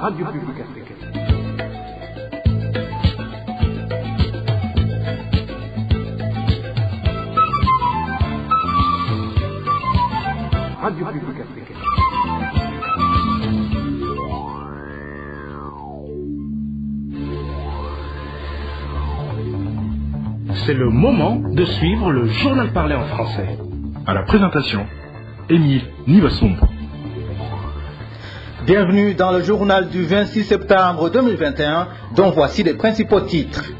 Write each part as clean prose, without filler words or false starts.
Radio Publique Africaine. Radio Publique Africaine. C'est le moment de suivre le journal parlé en français. À la présentation, Émile Nivasumbo. Bienvenue dans le journal du 26 septembre 2021, dont voici les principaux titres.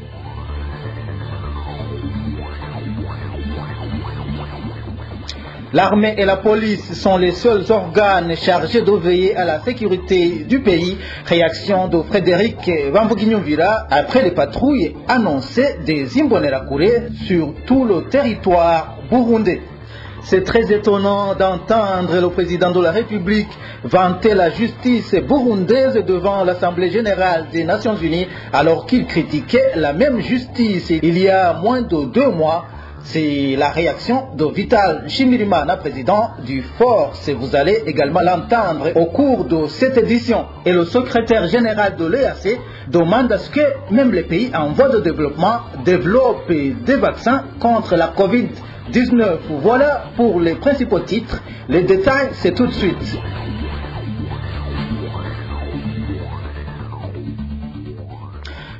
L'armée et la police sont les seuls organes chargés de veiller à la sécurité du pays. Réaction de Frédéric Bambougignovira après les patrouilles annoncées des Imbonerakure sur tout le territoire burundais. C'est très étonnant d'entendre le président de la République vanter la justice burundaise devant l'Assemblée générale des Nations Unies alors qu'il critiquait la même justice il y a moins de 2 mois. C'est la réaction de Vital Nshimirimana, président du Force. Vous allez également l'entendre au cours de cette édition. Et le secrétaire général de l'EAC demande à ce que même les pays en voie de développement développent des vaccins contre la Covid-19. Voilà pour les principaux titres. Les détails, c'est tout de suite.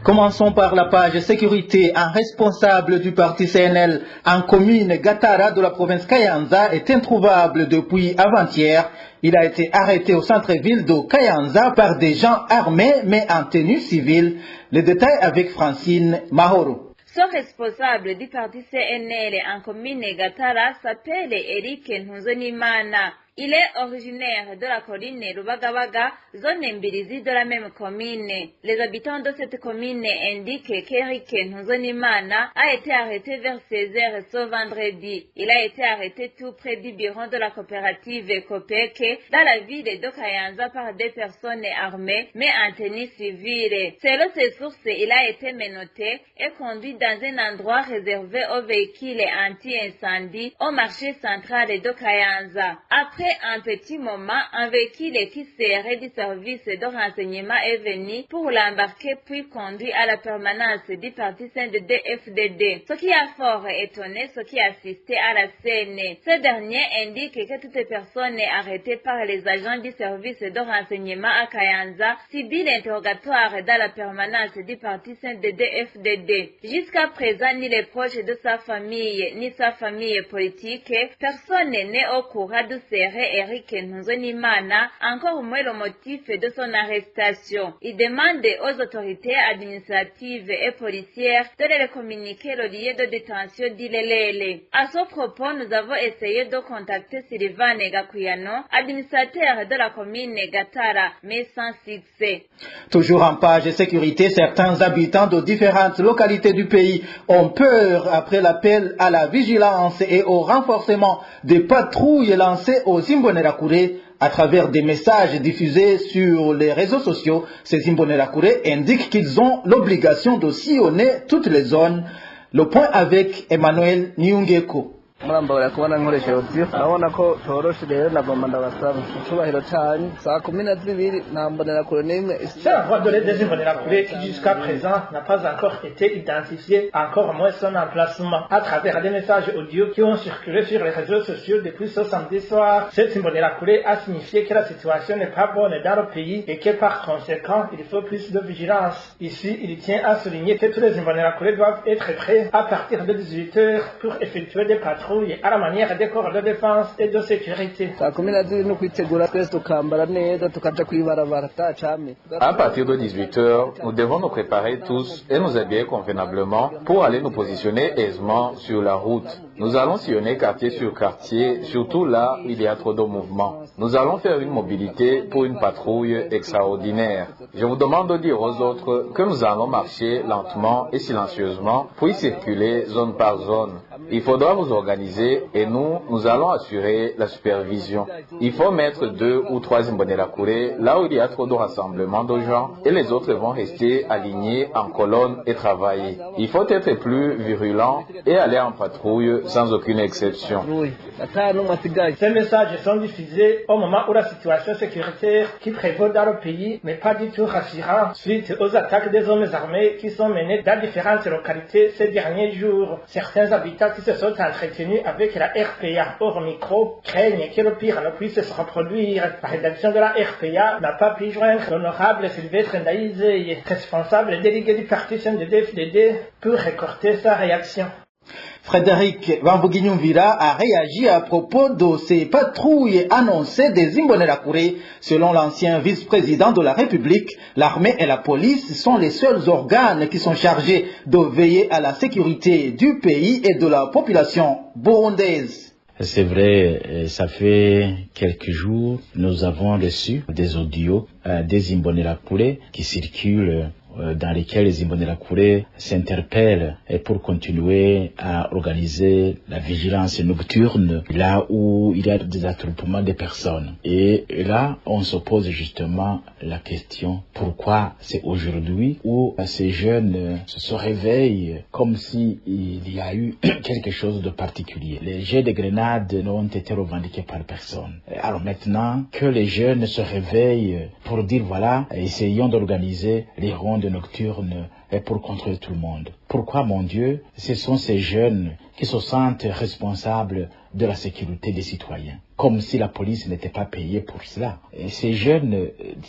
Commençons par la page sécurité. Un responsable du parti CNL en commune Gatara de la province Kayanza est introuvable depuis avant-hier. Il a été arrêté au centre-ville de Kayanza par des gens armés mais en tenue civile. Les détails avec Francine Mahoro. Son responsable du parti CNL en commune Gatara s'appelle Eric Ntuzonimana. Il est originaire de la colline Rubagabaga, zone Mbirizi de la même commune. Les habitants de cette commune indiquent qu'Eric Ntuzonimana a été arrêté vers 16h ce vendredi. Il a été arrêté tout près du bureau de la coopérative Copec dans la ville de Kayanza par des personnes armées mais en tenue civile. Selon ses sources, il a été menotté et conduit dans un endroit réservé aux véhicules anti-incendie au marché central de Kayanza. Après un petit moment, un véhicule qui serait du service de renseignement est venu pour l'embarquer puis conduit à la permanence du parti CNDD-FDD. Ce qui a fort étonné ceux qui assistaient à la scène. Ce dernier indique que toutes les personnes arrêtées par les agents du service de renseignement à Kayanza subissent l'interrogatoire dans la permanence du parti CNDD-FDD. Jusqu'à présent, ni les proches de sa famille, ni sa famille politique, personne n'est au courant de ces Eric Ntuzonimana, encore moins le motif de son arrestation. Il demande aux autorités administratives et policières de leur communiquer le lieu de détention d'Ilelele. À ce propos, nous avons essayé de contacter Sylvain Gakuyano, administrateur de la commune Gatara, mais sans succès. Toujours en page sécurité, certains habitants de différentes localités du pays ont peur après l'appel à la vigilance et au renforcement des patrouilles lancées aux Imbonerakure à travers des messages diffusés sur les réseaux sociaux. Ces Imbonerakure indiquent qu'ils ont l'obligation de sillonner toutes les zones. Le point avec Emmanuel Niungeko. murambabara kubona nkoresha audio urabona ko toroshe rero nagomba ndabasaba icyubahiro cyane saa 12 nta mbonerakure n'imwe. C'est la voie de l'aide des Imbonerakure qui jusqu'à présent n'a pas encore été identifiée, encore moins son emplacement. À travers des messages audio qui ont circulé sur les réseaux sociaux depuis ce samedi soir, cette Imbonerakure a signifié que la situation n'est pas bonne dans le pays et que par conséquent il faut plus de vigilance. Ici, il tient à souligner que tous les Imbonerakure doivent être prêts à partir de 18h pour effectuer des patrouilles à la manière des corps de défense et de sécurité. À partir de 18h, nous devons nous préparer tous et nous habiller convenablement pour aller nous positionner aisément sur la route. Nous allons sillonner quartier sur quartier, surtout là où il y a trop de mouvements. Nous allons faire une mobilité pour une patrouille extraordinaire. Je vous demande de dire aux autres que nous allons marcher lentement et silencieusement pour y circuler zone par zone. Il faudra vous organiser et nous allons assurer la supervision. Il faut mettre 2 ou 3 Imbonerakure là où il y a trop de rassemblement de gens et les autres vont rester alignés en colonne et travailler. Il faut être plus virulent et aller en patrouille sans aucune exception. Ces messages sont diffusés au moment où la situation sécuritaire qui prévaut dans le pays n'est pas du tout rassurante suite aux attaques des hommes armés qui sont menées dans différentes localités ces derniers jours. Certains habitants qui se sont entretenus avec la RPA hors micro craignent que le pire ne puisse se reproduire. La rédaction de la RPA n'a pas pu joindre l'honorable Sylvestre Ndaïzeye, responsable délégué du parti CNDD-FDD, pour récolter sa réaction. Frédéric Bamvuginyumvira a réagi à propos de ces patrouilles annoncées des Imbonerakure. Selon l'ancien vice-président de la République, l'armée et la police sont les seuls organes qui sont chargés de veiller à la sécurité du pays et de la population burundaise. C'est vrai, ça fait quelques jours, nous avons reçu des audios des Imbonerakure qui circulent dans lesquels les Imbonerakure s'interpellent pour continuer à organiser la vigilance nocturne là où il y a des attroupements de personnes. Et là, on se pose justement la question, pourquoi c'est aujourd'hui où ces jeunes se réveillent comme s'il y a eu quelque chose de particulier. Les jets de grenades n'ont été revendiqués par personne. Alors maintenant que les jeunes se réveillent pour dire voilà, essayons d'organiser les rondes nocturnes pour contrôler tout le monde. Pourquoi, mon Dieu, ce sont ces jeunes qui se sentent responsables de la sécurité des citoyens, comme si la police n'était pas payée pour cela. Et ces jeunes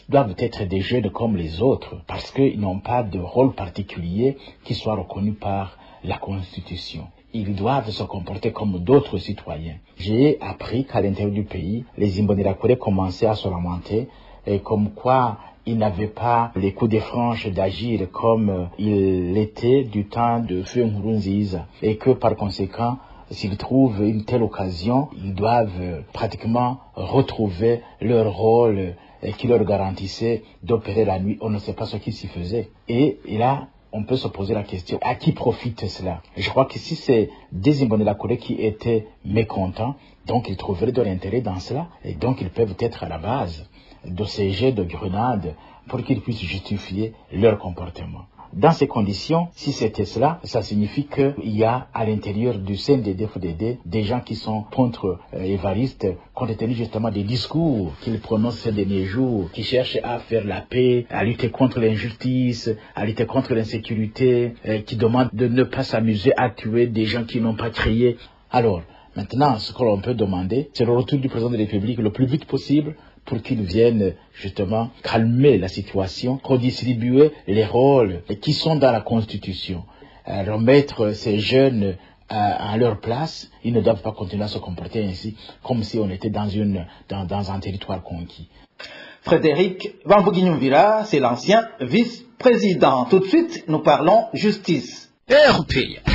doivent être des jeunes comme les autres, parce qu'ils n'ont pas de rôle particulier qui soit reconnu par la Constitution. Ils doivent se comporter comme d'autres citoyens. J'ai appris qu'à l'intérieur du pays, les Imbonerakure commençaient à se lamenter, et comme quoi ils n'avaient pas les coups de franche d'agir comme il l'était du temps de Feu Nkurunziza, et que par conséquent, s'ils trouvent une telle occasion, ils doivent pratiquement retrouver leur rôle qui leur garantissait d'opérer la nuit. On ne sait pas ce qui s'y faisait. Et là, on peut se poser la question, à qui profite cela? Je crois que si c'est des Imbonerakure qui étaient mécontents, donc ils trouveraient de l'intérêt dans cela, et donc ils peuvent être à la base de ces jets de grenades pour qu'ils puissent justifier leur comportement. Dans ces conditions, si c'était cela, ça signifie qu'il y a à l'intérieur du CNDD-FDD des gens qui sont contre Évariste, compte tenu justement des discours qu'ils prononcent ces derniers jours, qui cherchent à faire la paix, à lutter contre l'injustice, à lutter contre l'insécurité, qui demandent de ne pas s'amuser à tuer des gens qui n'ont pas crié. Alors, maintenant, ce que l'on peut demander, c'est le retour du président de la République le plus vite possible pour qu'ils viennent justement calmer la situation, redistribuer les rôles qui sont dans la Constitution, remettre ces jeunes à leur place. Ils ne doivent pas continuer à se comporter ainsi, comme si on était dans un territoire conquis. Frédéric Bamvuginyumvira, c'est l'ancien vice-président. Tout de suite, nous parlons justice. RPA.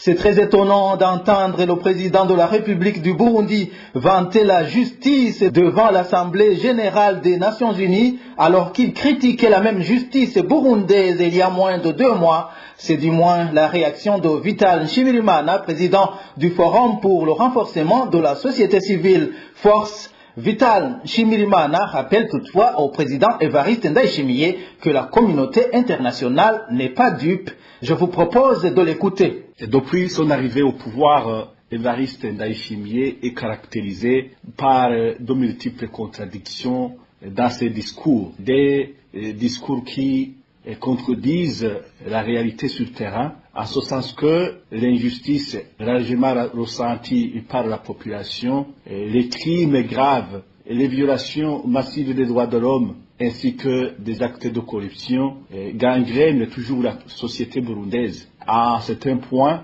C'est très étonnant d'entendre le président de la République du Burundi vanter la justice devant l'Assemblée générale des Nations Unies, alors qu'il critiquait la même justice burundaise il y a moins de 2 mois. C'est du moins la réaction de Vital Nshimirimana, président du Forum pour le renforcement de la société civile, Force. Vital Nshimirimana rappelle toutefois au président Évariste Ndayishimiye que la communauté internationale n'est pas dupe. Je vous propose de l'écouter. Depuis son arrivée au pouvoir, Évariste Ndayishimiye est caractérisé par de multiples contradictions dans ses discours. Des discours qui contredisent la réalité sur le terrain, en ce sens que l'injustice largement ressentie par la population, les crimes graves et les violations massives des droits de l'homme, ainsi que des actes de corruption, gangrènent toujours la société burundaise. À un certain point,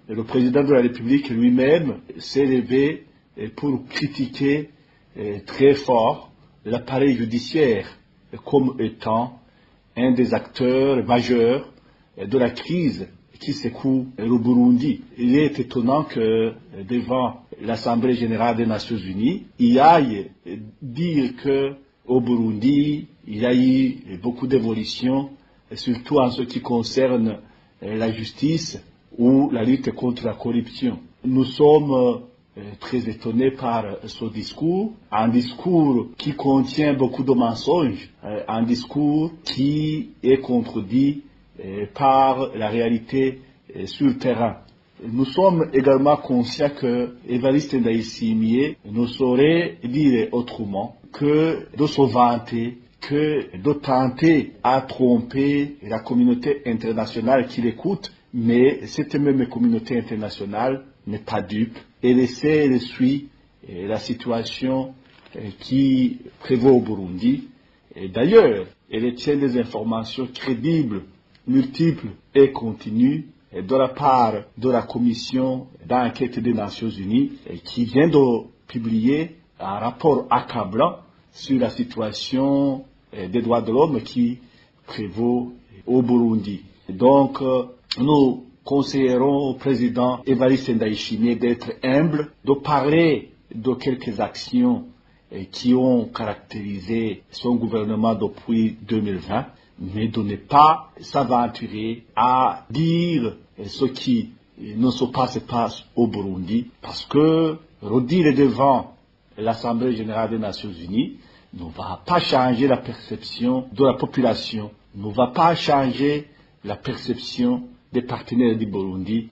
le président de la République lui-même s'est levé pour critiquer très fort l'appareil judiciaire comme étant un des acteurs majeurs de la crise qui secoue le Burundi. Il est étonnant que devant l'Assemblée générale des Nations Unies, il aille dire qu'au Burundi, il y a eu beaucoup d'évolutions, surtout en ce qui concerne la justice ou la lutte contre la corruption. Nous sommes très étonnés par ce discours, un discours qui contient beaucoup de mensonges, un discours qui est contredit par la réalité sur le terrain. Nous sommes également conscients que Évariste Ndayishimiye ne saurait dire autrement que de se vanter, que de tenter à tromper la communauté internationale qui l'écoute, mais cette même communauté internationale n'est pas dupe. Elle sait, elle suit la situation qui prévaut au Burundi. Et d'ailleurs, elle tient des informations crédibles, multiples et continues de la part de la commission d'enquête des Nations Unies qui vient de publier un rapport accablant sur la situation des droits de l'homme qui prévaut au Burundi. Donc, nous conseillerons au président Évariste Ndayishimiye d'être humble, de parler de quelques actions qui ont caractérisé son gouvernement depuis 2020, mais de ne pas s'aventurer à dire ce qui ne se passe pas au Burundi, parce que redire devant l'Assemblée générale des Nations Unies ne va pas changer la perception de la population, ne va pas changer la perception des partenaires du Burundi.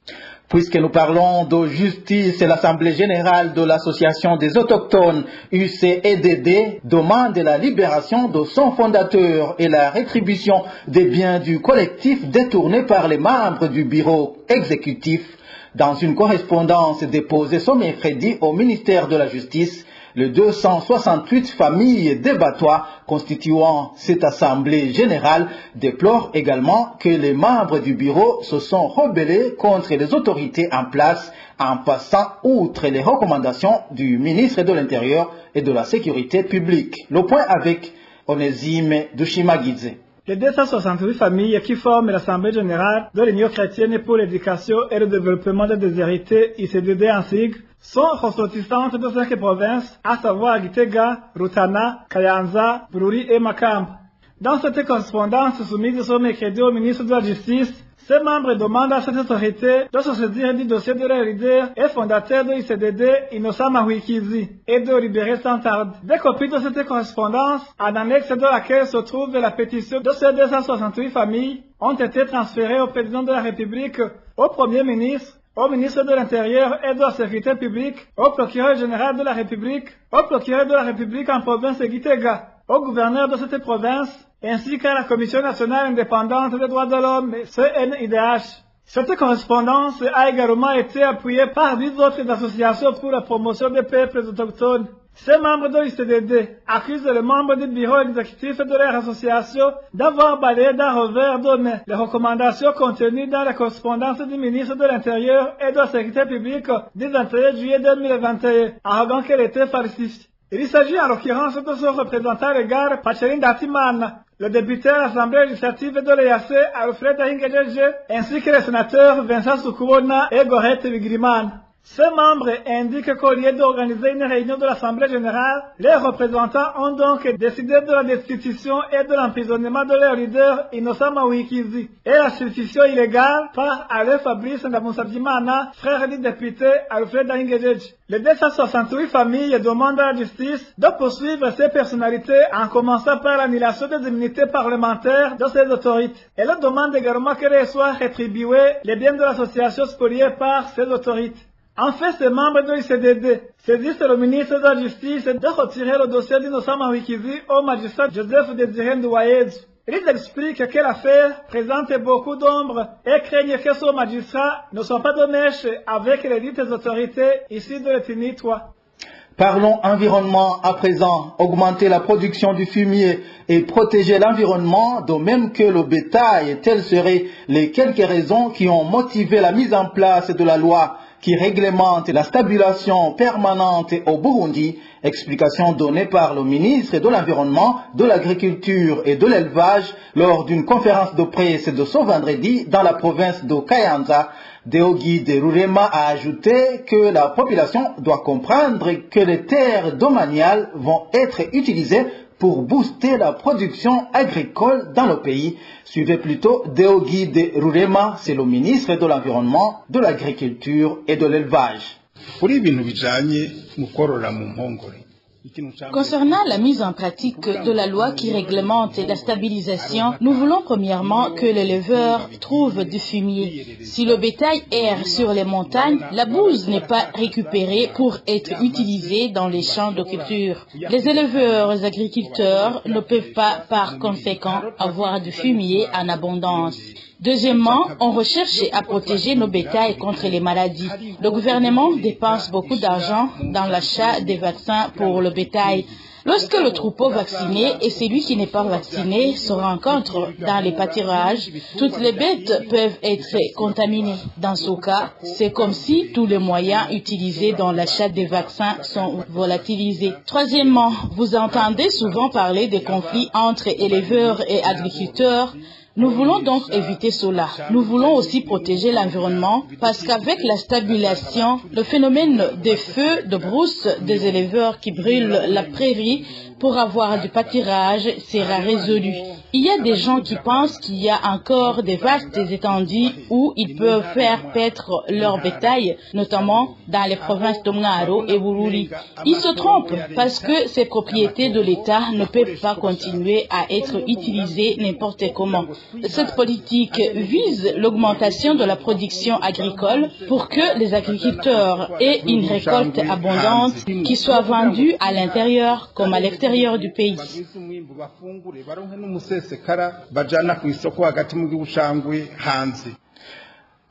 Puisque nous parlons de justice, l'Assemblée générale de l'Association des autochtones UCEDD demande la libération de son fondateur et la rétribution des biens du collectif détournés par les membres du bureau exécutif. Dans une correspondance déposée ce mercredi au ministère de la Justice, les 268 familles débattoirs constituant cette assemblée générale déplorent également que les membres du bureau se sont rebellés contre les autorités en place en passant outre les recommandations du ministre de l'Intérieur et de la Sécurité publique. Le point avec Onésime Dushimagidze. Les 268 familles qui forment l'Assemblée générale de l'Union chrétienne pour l'éducation et le développement des déshérités, ICDD en sigle, sont ressortissantes de 5 provinces, à savoir Gitega, Rutana, Kayanza, Bururi et Makamba. Dans cette correspondance soumise ce mercredi au ministre de la Justice, ces membres demandent à cette autorité de se saisir du dossier de leur leader et fondateur de l'ICDD, Innocent Mahuikizi, et de libérer sans tarde. Des copies de cette correspondance, en annexe de laquelle se trouve la pétition de ces 268 familles, ont été transférées au président de la République, au Premier ministre, au ministre de l'Intérieur et de la Sécurité publique, au procureur général de la République, au procureur de la République en province de Gitega, au gouverneur de cette province, ainsi qu'à la Commission nationale indépendante des droits de l'homme, CNIDH. Cette correspondance a également été appuyée par 10 autres associations pour la promotion des peuples autochtones. Ces membres de l'ICDD accusent les membres du bureau exécutif de leur association d'avoir balayé d'un revers de main les recommandations contenues dans la correspondance du ministre de l'Intérieur et de la Sécurité publique du 21 juillet 2021, arrogant qu'elle était falsifiée. Il s'agit en l'occurrence de son représentant légal, Pacherin Datimana, le député à l'Assemblée législative de l'EAC, Alfred Ahingejeje, ainsi que les sénateurs Vincent Soukouona et Gorette Vigriman. Ces membres indiquent qu'au lieu d'organiser une réunion de l'Assemblée générale, les représentants ont donc décidé de la destitution et de l'emprisonnement de leur leader Innocent Mahuikizi et la substitution illégale par Alain Fabrice Ndamusabjimana, frère du député Alfred Ahingejeje. Les 268 familles demandent à la justice de poursuivre ces personnalités en commençant par l'annulation des immunités parlementaires de ces autorités. Elles demandent également que les soient rétribués les biens de l'association spoliés par ces autorités. En fait, ces membres de l'ICDD saisissent le ministre de la Justice de retirer le dossier d'Innocent Mahuikizi au magistrat Joseph Désiré Nduwayezu. Ils expliquent que l'affaire présente beaucoup d'ombre et craignent que ce magistrat ne soit pas de mèche avec les dites autorités ici de l'Etinitwa. Parlons environnement à présent. Augmenter la production du fumier et protéger l'environnement, de même que le bétail, telles seraient les quelques raisons qui ont motivé la mise en place de la loi qui réglemente la stabilisation permanente au Burundi. Explication donnée par le ministre de l'Environnement, de l'Agriculture et de l'Élevage lors d'une conférence de presse de ce vendredi dans la province de Kayanza. Deogi de Rurema a ajouté que la population doit comprendre que les terres domaniales vont être utilisées pour booster la production agricole dans le pays. Suivez plutôt Deogi de Rurema, c'est le ministre de l'Environnement, de l'Agriculture et de l'Élevage. Kuri ibintu bijanye mu korora mu mpongore Concernant la mise en pratique de la loi qui réglemente la stabilisation, nous voulons premièrement que l'éleveur trouve du fumier. Si le bétail erre sur les montagnes, la bouse n'est pas récupérée pour être utilisée dans les champs de culture. Les éleveurs agriculteurs ne peuvent pas, par conséquent, avoir du fumier en abondance. Deuxièmement, on recherche à protéger nos bétails contre les maladies. Le gouvernement dépense beaucoup d'argent dans l'achat des vaccins pour le bétail. Lorsque le troupeau vacciné et celui qui n'est pas vacciné se rencontrent dans les pâturages, toutes les bêtes peuvent être contaminées. Dans ce cas, c'est comme si tous les moyens utilisés dans l'achat des vaccins sont volatilisés. Troisièmement, vous entendez souvent parler des conflits entre éleveurs et agriculteurs. Nous voulons donc éviter cela. Nous voulons aussi protéger l'environnement parce qu'avec la stabilisation, le phénomène des feux de brousse des éleveurs qui brûlent la prairie pour avoir du pâturage sera résolu. Il y a des gens qui pensent qu'il y a encore des vastes étendues où ils peuvent faire paître leur bétail, notamment dans les provinces de Mngaro et Bururi. Ils se trompent parce que ces propriétés de l'État ne peuvent pas continuer à être utilisées n'importe comment. Cette politique vise l'augmentation de la production agricole pour que les agriculteurs aient une récolte abondante qui soit vendue à l'intérieur comme à l'extérieur du pays.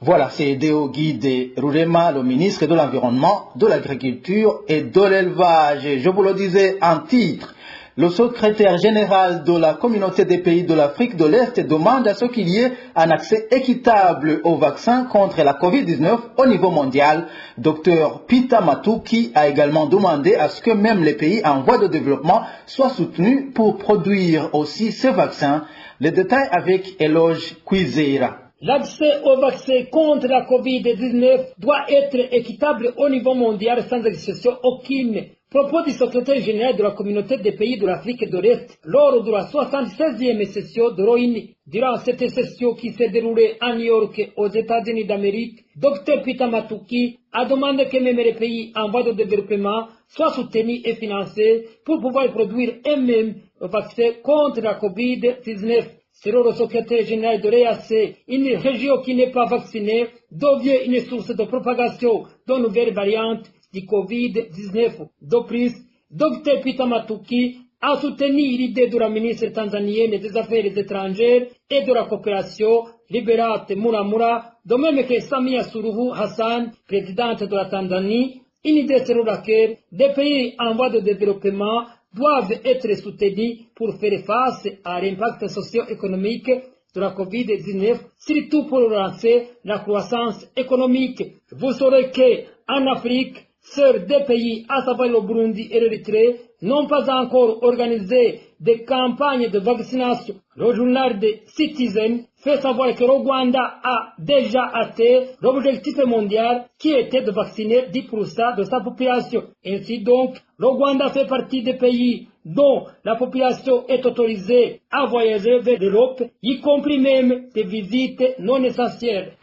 Voilà, c'est Deo Guide Rurema, le ministre de l'Environnement, de l'Agriculture et de l'Élevage. Je vous le disais en titre, le secrétaire général de la communauté des pays de l'Afrique de l'Est demande à ce qu'il y ait un accès équitable aux vaccins contre la COVID-19 au niveau mondial. Dr Peter Matuki a également demandé à ce que même les pays en voie de développement soient soutenus pour produire aussi ces vaccins. Les détails avec Eloge Kwizera. L'accès aux vaccins contre la COVID-19 doit être équitable au niveau mondial sans exception aucune. Propos du secrétaire général de la communauté des pays de l'Afrique de l'Est lors de la 76e session de Rohini. Durant cette session qui s'est déroulée à New York aux États-Unis d'Amérique, Dr Peter Matuki a demandé que même les pays en voie de développement soient soutenus et financés pour pouvoir produire eux-mêmes le vaccin contre la COVID-19. Selon le secrétaire général de l'EAC, une région qui n'est pas vaccinée devient une source de propagation de nouvelles variantes du COVID-19. De plus, Dr Peter Matuki a soutenu l'idée de la ministre tanzanienne des Affaires étrangères et de la coopération, Liberate Muramura, de même que Samia Suluhu Hassan, présidente de la Tanzanie, une idée selon laquelle des pays en voie de développement doivent être soutenus pour faire face à l'impact socio-économique de la COVID-19, surtout pour relancer la croissance économique. Vous saurez qu'en Afrique, seuls deux pays, à savoir le Burundi et l'Érythrée, n'ont pas encore organisé des campagnes de vaccination. Le journal de Citizen fait savoir que le Rwanda a déjà atteint l'objectif mondial qui était de vacciner 10% de sa population. Ainsi donc, le Rwanda fait partie des pays dont la population est autorisée à voyager vers l'Europe, y compris même des visites non essentielles.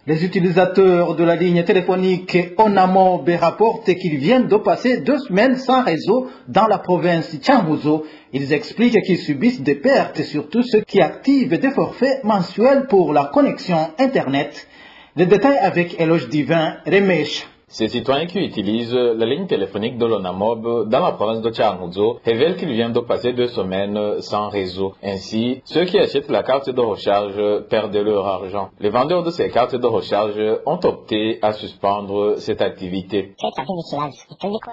Les utilisateurs de la ligne téléphonique Onamob rapportent qu'ils viennent de passer 2 semaines sans réseau dans la province Changuzo. Ils expliquent qu'ils subissent des pertes, surtout ceux qui activent des forfaits mensuels pour la connexion Internet. Les détails avec Eloge Divin Remesh. Ces citoyens qui utilisent la ligne téléphonique de l'Onamob dans la province de Changuzo révèlent qu'ils viennent de passer 2 semaines sans réseau. Ainsi, ceux qui achètent la carte de recharge perdent leur argent. Les vendeurs de ces cartes de recharge ont opté à suspendre cette activité.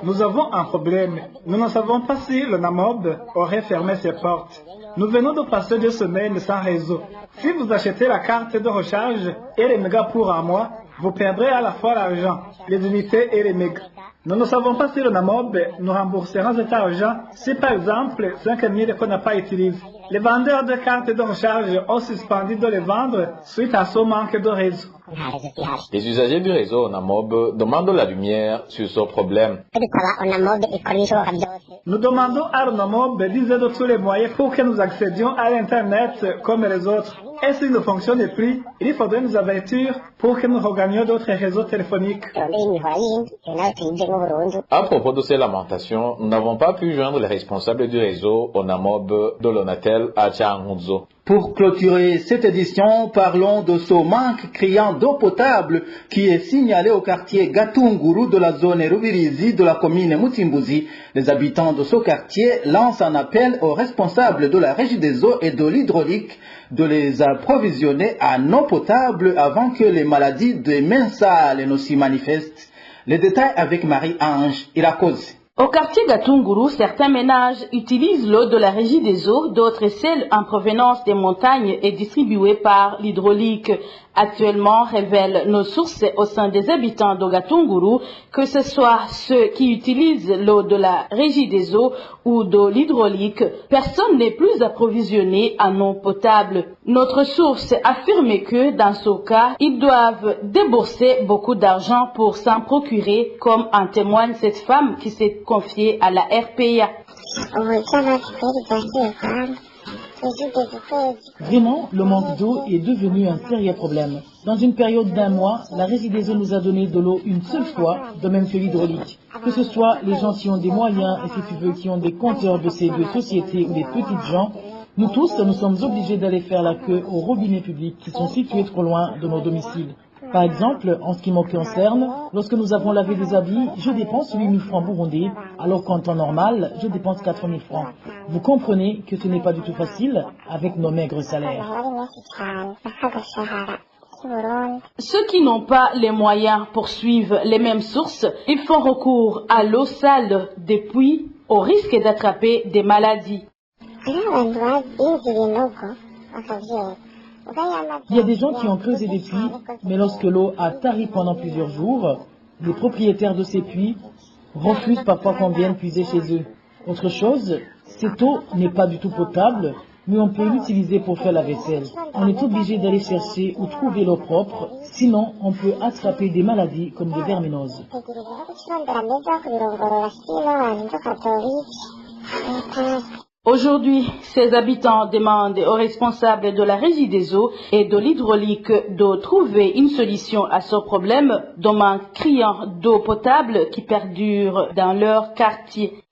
Nous avons un problème. Nous ne savons pas si l'Onamob aurait fermé ses portes. Nous venons de passer 2 semaines sans réseau. Si vous achetez la carte de recharge et les mégas pour un mois, vous perdrez à la fois l'argent, les unités et les mégas. Nous ne savons pas si le Namob nous remboursera cet argent si par exemple 5 000 qu'on n'a pas utilisé. Les vendeurs de cartes de recharge ont suspendu de les vendre suite à ce manque de réseau. Les usagers du réseau ONAMOB demandent la lumière sur ce problème. Nous demandons à ONAMOB d'utiliser de tous les moyens pour que nous accédions à l'Internet comme les autres. Et s'il ne fonctionne plus, il faudrait nous avertir pour que nous regagnions d'autres réseaux téléphoniques. À propos de ces lamentations, nous n'avons pas pu joindre les responsables du réseau ONAMOB de l'ONATEL à Tchangunzo. Pour clôturer cette édition, parlons de ce manque criant d'eau potable qui est signalé au quartier Gatunguru de la zone Rubirizi de la commune Mutimbuzi. Les habitants de ce quartier lancent un appel aux responsables de la régie des eaux et de l'hydraulique de les approvisionner en eau potable avant que les maladies des mains sales ne s'y manifestent. Les détails avec Marie-Ange Irakoze. Au quartier Gatunguru, certains ménages utilisent l'eau de la régie des eaux, d'autres celle en provenance des montagnes et distribuée par l'hydraulique. Actuellement, révèlent nos sources au sein des habitants de Gatunguru, que ce soit ceux qui utilisent l'eau de la régie des eaux ou de l'hydraulique, personne n'est plus approvisionné en eau potable. Notre source affirme que, dans ce cas, ils doivent débourser beaucoup d'argent pour s'en procurer, comme en témoigne cette femme qui s'est confiée à la RPA. Vraiment, le manque d'eau est devenu un sérieux problème. Dans une période d'1 mois, la régie des eaux nous a donné de l'eau une seule fois, de même que l'hydraulique. Que ce soit les gens qui ont des moyens et si tu veux qui ont des compteurs de ces deux sociétés ou les petites gens, nous tous, nous sommes obligés d'aller faire la queue aux robinets publics qui sont situés trop loin de nos domiciles. Par exemple, en ce qui me concerne, lorsque nous avons lavé des habits, je dépense 8 000 francs burundais, alors qu'en temps normal, je dépense 4 000 francs. Vous comprenez que ce n'est pas du tout facile avec nos maigres salaires. Ceux qui n'ont pas les moyens pour suivre les mêmes sources, ils font recours à l'eau sale des puits au risque d'attraper des maladies. Il y a des gens qui ont creusé des puits, mais lorsque l'eau a tari pendant plusieurs jours, les propriétaires de ces puits refusent parfois qu'on vienne puiser chez eux. Autre chose, cette eau n'est pas du tout potable, mais on peut l'utiliser pour faire la vaisselle. On est obligé d'aller chercher ou trouver l'eau propre, sinon on peut attraper des maladies comme des verminoses. Aujourd'hui, ces habitants demandent aux responsables de la régie des eaux et de l'hydraulique de trouver une solution à ce problème d'un manque criant d'eau potable qui perdure dans leur quartier.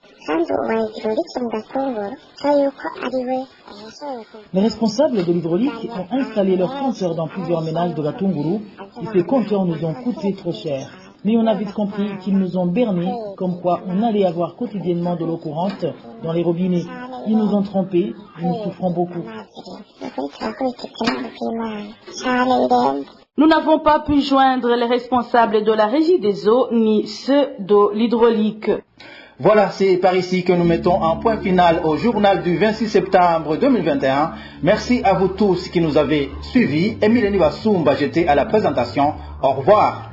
Les responsables de l'hydraulique ont installé leurs compteurs dans plusieurs ménages de Gatunguru et ces compteurs nous ont coûté trop cher. Mais on a vite compris qu'ils nous ont bernés, comme quoi on allait avoir quotidiennement de l'eau courante dans les robinets. Ils nous ont trompés et nous souffrons beaucoup. Nous n'avons pas pu joindre les responsables de la régie des eaux ni ceux de l'hydraulique. Voilà, c'est par ici que nous mettons un point final au journal du 26 septembre 2021. Merci à vous tous qui nous avez suivis. Emile Niwasumba, j'étais à la présentation. Au revoir.